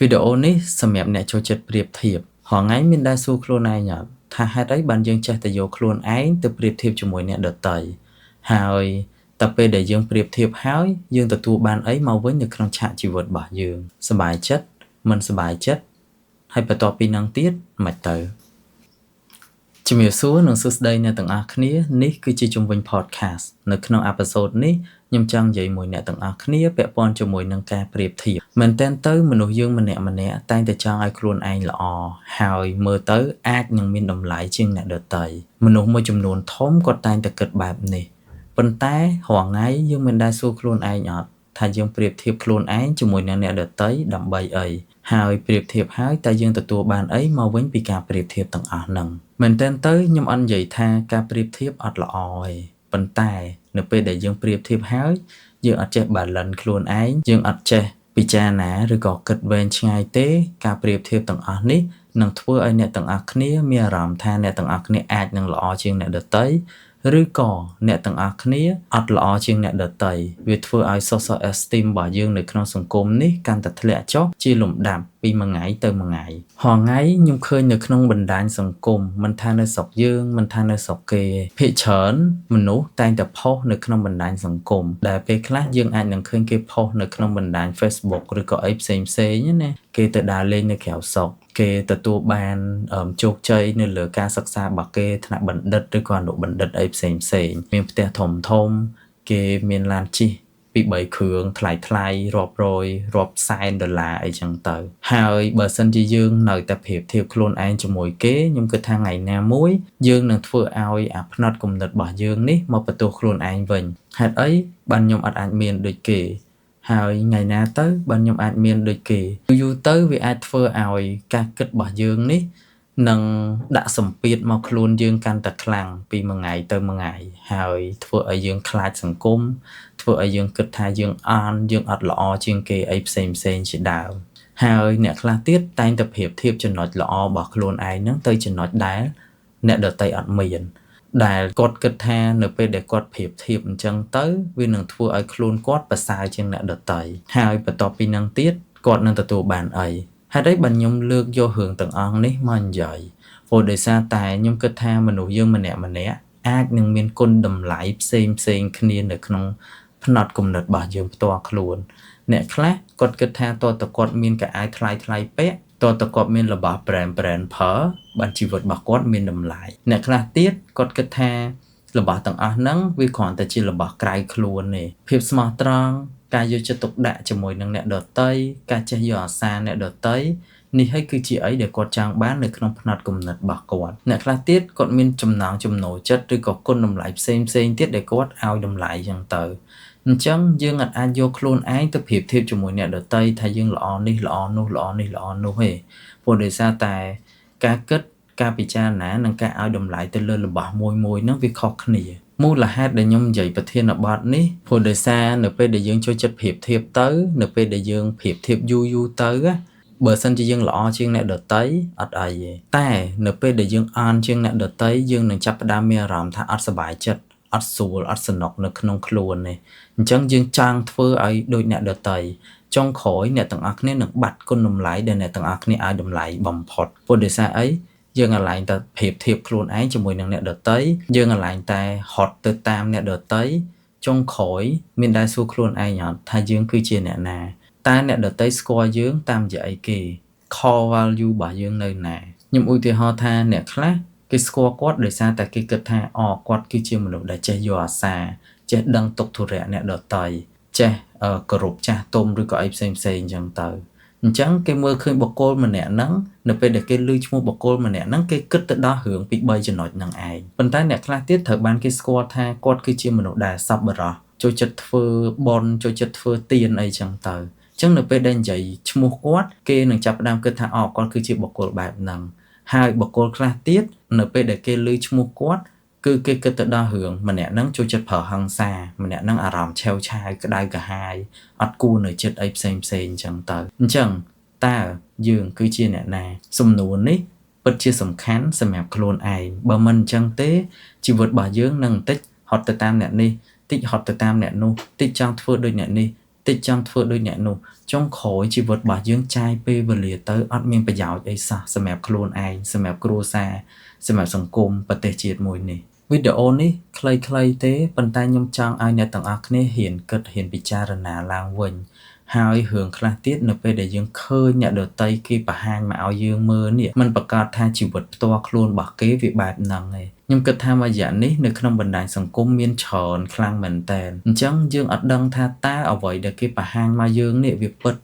វីដេអូនេះសម្រាប់អ្នកចូលចិត្តប្រៀបធៀបរាល់ថ្ងៃមានដែលសួរខ្លួនឯងថាហេតុអីបានយើងចេះតែយកខ្លួនឯងទៅប្រៀបធៀបជាមួយអ្នកដទៃហើយតែពេលដែលយើងប្រៀបធៀបហើយយើងទទួលបានអីមកវិញនៅក្នុងឆាកជីវិតរបស់យើងសប្បាយចិត្តមិនសប្បាយចិត្តហើយបន្ទាប់ពីនឹងទៀតមិនទៅជំរាបសួរនិងសួស្តីអ្នកទាំងអស់គ្នានេះគឺជាជំវិញ podcast នៅក្នុងអេពីសូតនេះខ្ញុំចង់និយាយមួយអ្នកទាំងអស់គ្នាពាក់ព័ន្ធជាមួយនឹងការប្រៀបធៀបមែនតើទៅមនុស្សយើងម្នាក់តែងតែចង់ឲ្យខ្លួនឯងល្អហើយមើលទៅអាចនឹងមានតម្លៃជាងអ្នកដទៃមនុស្សមួយចំនួនធំក៏តែងតែគិតបែបនេះប៉ុន្តែរាល់ថ្ងៃយើងមិនដែលសួរខ្លួនឯងអត់ថាយើងប្រៀបធៀបខ្លួនឯងជាមួយនឹងអ្នកដទៃដើម្បីអីហើយប្រៀបធៀបហើយតែយើងទទួលបានអីមកវិញពីការប្រៀបធៀបទាំងអស់ហ្នឹងមែនតើទៅខ្ញុំអត់និយាយថាការប្រៀបធៀបអត់ល្អទេប៉ុន្តែនៅពេលដែលយើងប្រៀបធៀបហើយយើងអត់ចេះ balance ខ្លួនឯងយើងអត់ចេះពិចារណាឬក៏គិតវែងឆ្ងាយទេការប្រៀបធៀបទាំងអស់នេះនឹងធ្វើឲ្យអ្នកទាំងអស់គ្នាមានអារម្មណ៍ថាអ្នកទាំងអស់គ្នាអាចនឹងល្អជាងអ្នកដទៃឬក៏អ្នកទាំងអស់គ្នាអត់ល្អជាងអ្នកដទៃវាធ្វើឲ្យ social esteem របស់យើងនៅក្នុងសង្គមនេះកាន់តែធ្លាក់ចុះជាលំដាប់ពីមួយថ្ងៃទៅមួយថ្ងៃរាល់ថ្ងៃខ្ញុំឃើញនៅក្នុងបណ្ដាញសង្គមមិនថានៅស្រុកយើងមិនថានៅស្រុកគេភាគច្រើនមនុស្សតែងតែផុសនៅក្នុងបណ្ដាញសង្គមដែលពេលខ្លះយើងអាចនឹងឃើញគេផុសនៅក្នុងបណ្ដាញ Facebook ឬក៏អីផ្សេងណាគេទៅដើរលេងនៅក្រៅស្រុកគេទទួលបានជោគជ័យនៅលើការសិក្សារបស់គេថ្នាក់បណ្ឌិតឬក៏អនុបណ្ឌិតអីផ្សេងមានផ្ទះធំគេមានឡានជិះពី3គ្រឿងថ្លៃរាប់រយរាប់សែនដុល្លារអីចឹងទៅហើយបើសិនជាយើងនៅតែប្រៀបធៀបខ្លួនឯងជាមួយគេខ្ញុំគិតថាថ្ងៃណាមួយយើងនឹងធ្វើឲ្យអាផ្នត់គំនិតរបស់យើងនេះមកបន្ទោសខ្លួនឯងវិញហេតុអីបានខ្ញុំអត់អាចមានដូចគេហើយថ្ងៃណាទៅបើខ្ញុំអាចមានដូចគេយូរទៅវាអាចធ្វើឲ្យការគិតរបស់យើងនេះនឹងដាក់សម្ពាធមកខ្លួនយើងកាន់តែខ្លាំងពីមួយថ្ងៃទៅមួយថ្ងៃហើយធ្វើឲ្យយើងខ្លាចសង្គមធ្វើឲ្យយើងគិតថាយើងអត់ល្អជាងគេអីផ្សេងជាដើមហើយអ្នកខ្លះទៀតតែងតែប្រៀបធៀបចំណុចល្អរបស់ខ្លួនឯងហ្នឹងទៅចំណុចដែលអ្នកដទៃអត់មានដែលគាត់គិតថានៅពេលដែលគាត់ប្រៀបធៀបអញ្ចឹងទៅវានឹងធ្វើឲ្យខ្លួនគាត់ប្រសើរជាងអ្នកដទៃហើយបន្ទាប់ពីនឹងទៀតគាត់នឹងទទួលបានអីហេតុអីបានខ្ញុំលើកយករឿងទាំងអស់នេះមកនិយាយព្រោះដោយសារតែខ្ញុំគិតថាមនុស្សយើងម្នាក់អាចនឹងមានគុណតម្លៃផ្សេងគ្នានៅក្នុងផ្នត់គំនិតរបស់យើងផ្ទាល់ខ្លួនអ្នកខ្លះគាត់គិតថាតើតើគាត់មានកៅអៅថ្លៃពាក់តើតើគាត់មានរបស់ brand ប្រើបានជីវិតរបស់គាត់មានតម្លៃអ្នកខ្លះទៀតគាត់គិតថារបស់ទាំងអស់ហ្នឹងវាគ្រាន់តែជារបស់ក្រៅខ្លួនទេភាពស្មោះត្រង់ការយកចិត្តទុកដាក់ជាមួយនឹងអ្នកដទៃការចេះយកអាសារអ្នកដទៃនេះហើយគឺជាអីដែលគាត់ចង់បាននៅក្នុងផ្នត់គំនិតរបស់គាត់អ្នកខ្លះទៀតគាត់មានចំណង់ចំណូលចិត្តឬក៏គុណតម្លៃផ្សេងទៀតដែលគាត់ឲ្យតម្លៃចឹងទៅអញ្ចឹងយើងអាចយកខ្លួនឯងទៅប្រៀបធៀបជាមួយអ្នកដទៃថាយើងល្អនេះល្អនោះល្អនេះល្អនោះទេព្រោះដោយសារតែការគិតការពិចារណានិងការឲ្យតម្លៃទៅលើរបស់មួយហ្នឹងវាខុសគ្នាមូលហេតុដែលខ្ញុំនិយាយប្រធានបទនេះព្រោះដោយសារនៅពេលដែលយើងចូលចិត្តប្រៀបធៀបទៅនៅពេលដែលយើងប្រៀបធៀបយូរទៅបើសិនជាយើងល្អជាងអ្នកដទៃអត់អីទេតែនៅពេលដែលយើងអានជាងអ្នកដទៃយើងនឹងចាប់ផ្ដើមមានអារម្មណ៍ថាអត់សប្បាយចិត្តអត់ស្រួលអត់សនុកនៅក្នុងខ្លួនទេអញ្ចឹងយើងចង់ធ្វើឲ្យដូចអ្នកដទៃចុងក្រោយអ្នកទាំងអស់គ្នានឹងបាត់គុណតម្លៃដែលអ្នកទាំងអស់គ្នាឲ្យតម្លៃបំផុតព្រោះដោយសារអីយើងអាឡែងតែប្រៀបធៀបខ្លួនឯងជាមួយនឹងអ្នកដទៃយើងអាឡែងតែហត់ទៅតាមអ្នកដទៃចុងក្រោយមានដែលសួរខ្លួនឯងអត់ថាយើងគឺជាអ្នកណាតើអ្នកដទៃស្គាល់យើងតាមរយៈអីគេ core value របស់យើងនៅណាខ្ញុំឧទាហរណ៍ថាអ្នកខ្លះគេស្គាល់គាត់ដោយសារតែគេគិតថាគាត់គឺជាមនុស្សដែលចេះយកអាសារចេះដឹងទុក្ខធុរៈអ្នកដទៃចេះគោរពចាស់ទុំឬក៏អីផ្សេងអញ្ចឹងទៅអញ្ចឹងគេមើលឃើញបុគ្គលម្នាក់ហ្នឹងនៅពេលដែលគេឮឈ្មោះបុគ្គលម្នាក់ហ្នឹងគេគិតទៅដល់រឿងពី3ចំណុចហ្នឹងឯងប៉ុន្តែអ្នកខ្លះទៀតត្រូវបានគេស្គាល់ថាគាត់គឺជាមនុស្សដែលសប្បុរសចូលចិត្តធ្វើបុណ្យចូលចិត្តធ្វើទានអីចឹងទៅអញ្ចឹងនៅពេលដែលនិយាយឈ្មោះគាត់គេនឹងចាប់ផ្ដើមគិតថាគាត់គឺជាបុគ្គលបែបហ្នឹងហើយបុគ្គលខ្លះទៀតនៅពេលដែលគេឮឈ្មោះគាត់គឺគេគិតទៅដល់រឿងម្នាក់ហ្នឹងចូលចិត្តប្រើហិង្សាម្នាក់ហ្នឹងអារម្មណ៍ឆេវឆាវក្តៅក្រហាយអត់គួរនៅចិត្តអីផ្សេងអញ្ចឹងទៅអញ្ចឹងតើយើងគឺជាអ្នកណាសំណួរនេះពិតជាសំខាន់សម្រាប់ខ្លួនឯងបើមិនអញ្ចឹងទេជីវិតរបស់យើងនឹងបន្តិចហត់ទៅតាមអ្នកនេះតិចហត់ទៅតាមអ្នកនោះតិចចង់ធ្វើដូចអ្នកនេះ តិចចង់ធ្វើដូចអ្នកនោះចុងក្រោយជីវិតរបស់យើងចាយពេលវេលាទៅអត់មានប្រយោជន៍អីសោះសម្រាប់ខ្លួនឯងសម្រាប់គ្រួសារសម្រាប់សង្គមប្រទេសជាតិមួយនេះវីដេអូនេះខ្លីៗទេប៉ុន្តែខ្ញុំចង់ឲ្យអ្នកទាំងអស់គ្នាហ៊ានគិតហ៊ានពិចារណាឡើងវិញហើយរឿងខ្លះទៀតនៅពេលដែលយើងឃើញអ្នកដទៃគេបង្ហាញមកឲ្យយើងមើលនេះมันប្រកាសថាជីវិតផ្ទាល់ខ្លួនរបស់គេវាបែបហ្នឹងឯងខ្ញុំគិតថាមួយរយៈនេះនៅក្នុងបណ្ដាញសង្គមមានច្រើនខ្លាំងមែនតើអញ្ចឹងយើងអត់ដឹងថាតើអ្វីដែលគេបង្ហាញមកយើងនេះវាពិត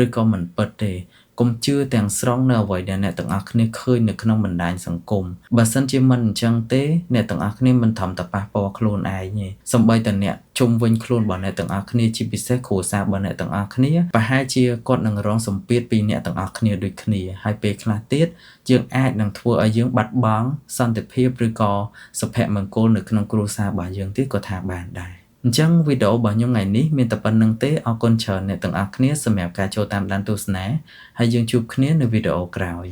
ឬក៏មិនពិតទេកុំជឿទាំងស្រុងនៅអ្វីដែលអ្នកទាំងអស់គ្នាឃើញនៅក្នុងបណ្ដាញសង្គមបើសិនជាមិនអញ្ចឹងទេអ្នកទាំងអស់គ្នាមិនធំតែប៉ះពាល់ខ្លួនឯងទេសូម្បីតែអ្នកជុំវិញខ្លួនរបស់អ្នកទាំងអស់គ្នាជាពិសេសគ្រួសាររបស់អ្នកទាំងអស់គ្នាប្រហែលជាគាត់នឹងរងសម្ពាធពីអ្នកទាំងអស់គ្នាដូចគ្នាហើយពេលខ្លះទៀតយើងអាចនឹងធ្វើឲ្យយើងបាត់បង់សន្តិភាពឬក៏សុភមង្គលនៅក្នុងគ្រួសាររបស់យើងទៀតក៏ថាបានដែរអញ្ចឹងវីដេអូរបស់ខ្ញុំថ្ងៃនេះមានតែប៉ុណ្្នឹងទេអរគុណច្រើនអ្នកទាំងអស់គ្នាសម្រាប់ការចូលតាមដានទស្សនាហើយយើងជួបគ្នានៅវីដេអូក្រោយ